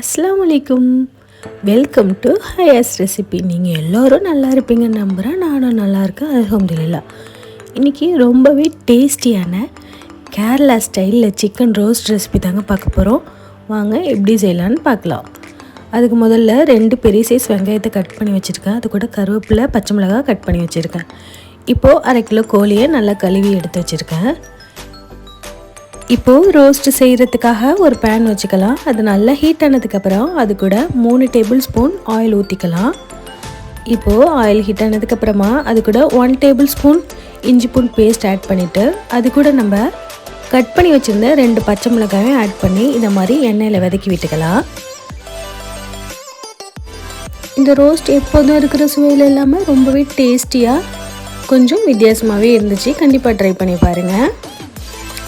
அஸ்ஸலாமு அலைக்கும். Welcome to Haya's recipe. நீங்கள் எல்லோரும் நல்லா இருப்பீங்கன்னு நம்புகிறேன். நானும் நல்லா இருக்கேன், அல்ஹம்துலில்லாஹ். இன்றைக்கி ரொம்பவே டேஸ்டியான கேரளா ஸ்டைலில் சிக்கன் ரோஸ்ட் ரெசிபி தாங்க பார்க்க போகிறோம். வாங்க எப்படி செய்யலான்னு பார்க்கலாம். அதுக்கு முதல்ல 2 பெரிய சைஸ் வெங்காயத்தை கட் பண்ணி வச்சுருக்கேன். அது கூட கருவேப்பிலை, பச்சை மிளகாய் கட் பண்ணி வச்சுருக்கேன். இப்போது 1/2 கிலோ கோழியை நல்லா கழுவி எடுத்து வச்சுருக்கேன். இப்போது ரோஸ்ட்டு செய்கிறதுக்காக ஒரு பேன் வச்சுக்கலாம். அது நல்லா ஹீட் ஆனதுக்கப்புறம் அது கூட 3 டேபிள் ஸ்பூன் ஆயில் ஊற்றிக்கலாம். இப்போது ஆயில் ஹீட் ஆனதுக்கப்புறமா அது கூட 1 டேபிள் ஸ்பூன் இஞ்சி பூண்டு பேஸ்ட் ஆட் பண்ணிவிட்டு அது கூட நம்ம கட் பண்ணி வச்சுருந்த 2 பச்சை மிளகாயும் ஆட் பண்ணி இந்த மாதிரி எண்ணெயில் வதக்கி விட்டுக்கலாம். இந்த ரோஸ்ட் எப்போதும் இருக்கிற சுவையில் இல்லாமல் ரொம்பவே டேஸ்டியாக கொஞ்சம் வித்தியாசமாகவே இருந்துச்சு. கண்டிப்பாக ட்ரை பண்ணி பாருங்கள்.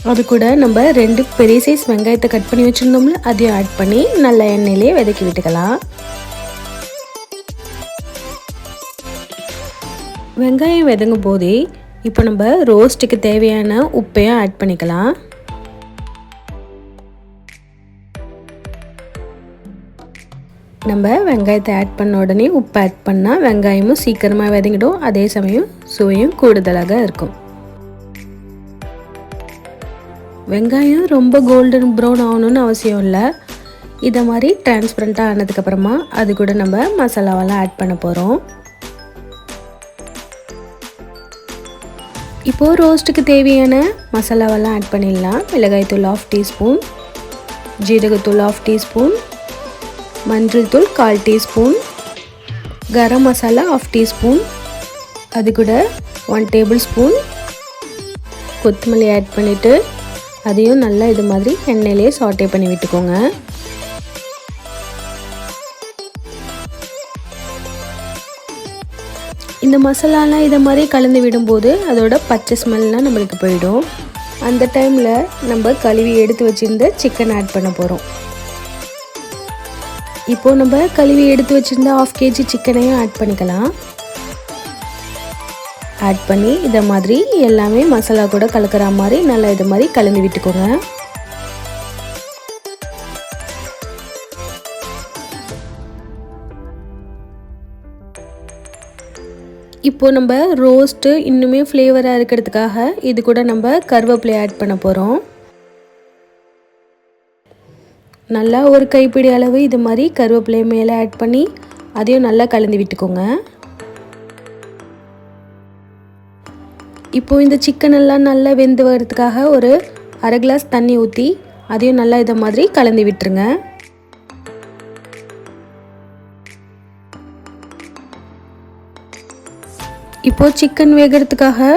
அது கூட நம்ம 2 பெரிய சைஸ் வெங்காயத்தை கட் பண்ணி வச்சுருந்தோம்ல, அதையும் ஆட் பண்ணி நல்லா எண்ணெயிலே வதக்கி விட்டுக்கலாம். வெங்காயம் வதங்கும் போதே இப்போ நம்ம ரோஸ்ட்டுக்கு தேவையான உப்பையும் ஆட் பண்ணிக்கலாம். நம்ம வெங்காயத்தை ஆட் பண்ண உடனே உப்பு ஆட் பண்ணால் வெங்காயமும் சீக்கிரமாக வதங்கிடும். அதே சமயம் சுவையும் கூடுதலாக இருக்கும். வெங்காயம் ரொம்ப கோல்டன் ப்ரௌன் ஆகணும்னு அவசியம் இல்லை. இதை மாதிரி டிரான்ஸ்பரண்ட்டாக ஆனதுக்கப்புறமா அது கூட நம்ம மசாலாவெல்லாம் ஆட் பண்ண போகிறோம். இப்போது ரோஸ்ட்டுக்கு தேவையான மசாலாவெல்லாம் ஆட் பண்ணிடலாம். மிளகாய்த்தூள் 1/2 டீஸ்பூன், ஜீரகத்தூள் 1/2 டீஸ்பூன், மஞ்சள் தூள் 1/4 டீஸ்பூன், கரம் மசாலா 1/2 டீஸ்பூன், அது கூட 1 டேபிள் ஸ்பூன் கொத்தமல்லி ஆட் பண்ணிவிட்டு அதையும் நல்லா இது மாதிரி எண்ணெயிலே சாட்டே பண்ணி விட்டுக்கோங்க. இந்த மசாலாலாம் இதை மாதிரி கலந்து விடும்போது அதோட பச்சை ஸ்மெல்லாம் நம்மளுக்கு போயிடும். அந்த டைமில் நம்ம கழுவி எடுத்து வச்சுருந்த சிக்கன் ஆட் பண்ண போகிறோம். இப்போது நம்ம கழுவி எடுத்து வச்சுருந்த 1/2 kg சிக்கனையும் ஆட் பண்ணிக்கலாம். ஆட் பண்ணி இதை மாதிரி எல்லாமே மசாலா கூட கலக்கிற மாதிரி நல்லா இது மாதிரி கலந்து விட்டுக்கோங்க. இப்போது நம்ம ரோஸ்ட்டு இன்னுமே ஃப்ளேவராக இருக்கிறதுக்காக இது கூட நம்ம கருவேப்பிலை ஆட் பண்ண போகிறோம். நல்லா ஒரு கைப்பிடி அளவு இது மாதிரி கருவேப்பிலை மேலே ஆட் பண்ணி அதையும் நல்லா கலந்து விட்டுக்கோங்க. இப்போது இந்த சிக்கன் எல்லாம் நல்லா வெந்து வரதுக்காக ஒரு 1/2 கிளாஸ் தண்ணி ஊற்றி அதையும் நல்லா இதை மாதிரி கலந்து விட்டுருங்க. இப்போது சிக்கன் வேகிறதுக்காக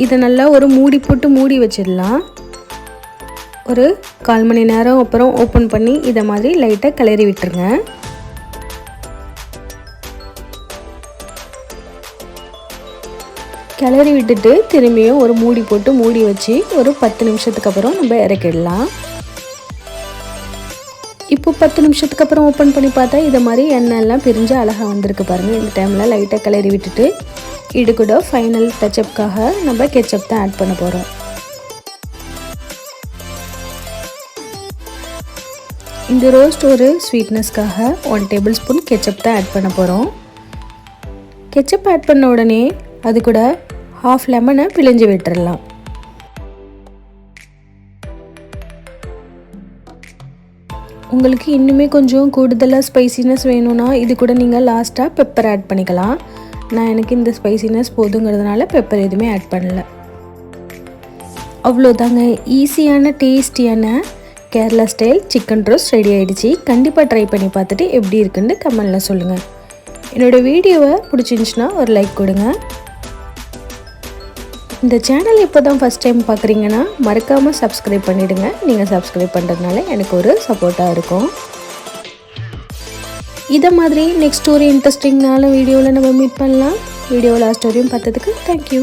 இதை நல்லா ஒரு மூடி போட்டு மூடி வச்சிடலாம். ஒரு 1/4 மணி நேரம் அப்புறம் ஓப்பன் பண்ணி இதை மாதிரி லைட்டாக கிளறி விட்டுருங்க. கிளறி விட்டுட்டு திரும்பியும் ஒரு மூடி போட்டு மூடி வச்சு ஒரு 10 நிமிஷத்துக்கு அப்புறம் நம்ம இறக்கிடலாம். இப்போ 10 நிமிஷத்துக்கு அப்புறம் ஓப்பன் பண்ணி பார்த்தா இதை மாதிரி எண்ணெய்லாம் பிரிஞ்சு அழகாக வந்திருக்கு பாருங்கள். இந்த டைமில் லைட்டாக கிளறி விட்டுட்டு இது கூட ஃபைனல் டச்சப்புக்காக நம்ம கெச்சப் தான் ஆட் பண்ண போகிறோம். இந்த ரோஸ்ட் ஒரு ஸ்வீட்னஸ்க்காக 1 டேபிள் ஸ்பூன் கெச்சப் தான் ஆட் பண்ண போகிறோம். கெச்சப் ஆட் பண்ண உடனே அது கூட 1/2 லெமனை பிழிஞ்சு விட்டுறலாம். உங்களுக்கு இன்னுமே கொஞ்சம் கூடுதலாக ஸ்பைசினஸ் வேணும்னா இது கூட நீங்கள் லாஸ்ட்டாக பெப்பர் ஆட் பண்ணிக்கலாம். நான் எனக்கு இந்த ஸ்பைசினஸ் போதுங்கிறதுனால பெப்பர் எதுவுமே ஆட் பண்ணல. அவ்வளோதாங்க, ஈஸியான டேஸ்டியான Kerala style chicken roast ready ஆகிடுச்சு. கண்டிப்பாக ட்ரை பண்ணி பார்த்துட்டு எப்படி இருக்குன்னு கமெண்டில் சொல்லுங்கள். என்னோடய வீடியோவை பிடிச்சிருந்துச்சுன்னா ஒரு லைக் கொடுங்க. இந்த சேனல் இப்போ தான் ஃபஸ்ட் டைம் பார்க்குறீங்கன்னா மறக்காமல் சப்ஸ்கிரைப் பண்ணிவிடுங்க. நீங்கள் சப்ஸ்கிரைப் பண்ணுறதுனால எனக்கு ஒரு சப்போர்ட்டாக இருக்கும். இதை மாதிரி நெக்ஸ்ட் ஒரு இன்ட்ரெஸ்டிங்கான வீடியோவில் நம்ம மீட் பண்ணலாம். வீடியோ லாஸ்ட் வரையும் பார்த்ததுக்கு தேங்க்யூ.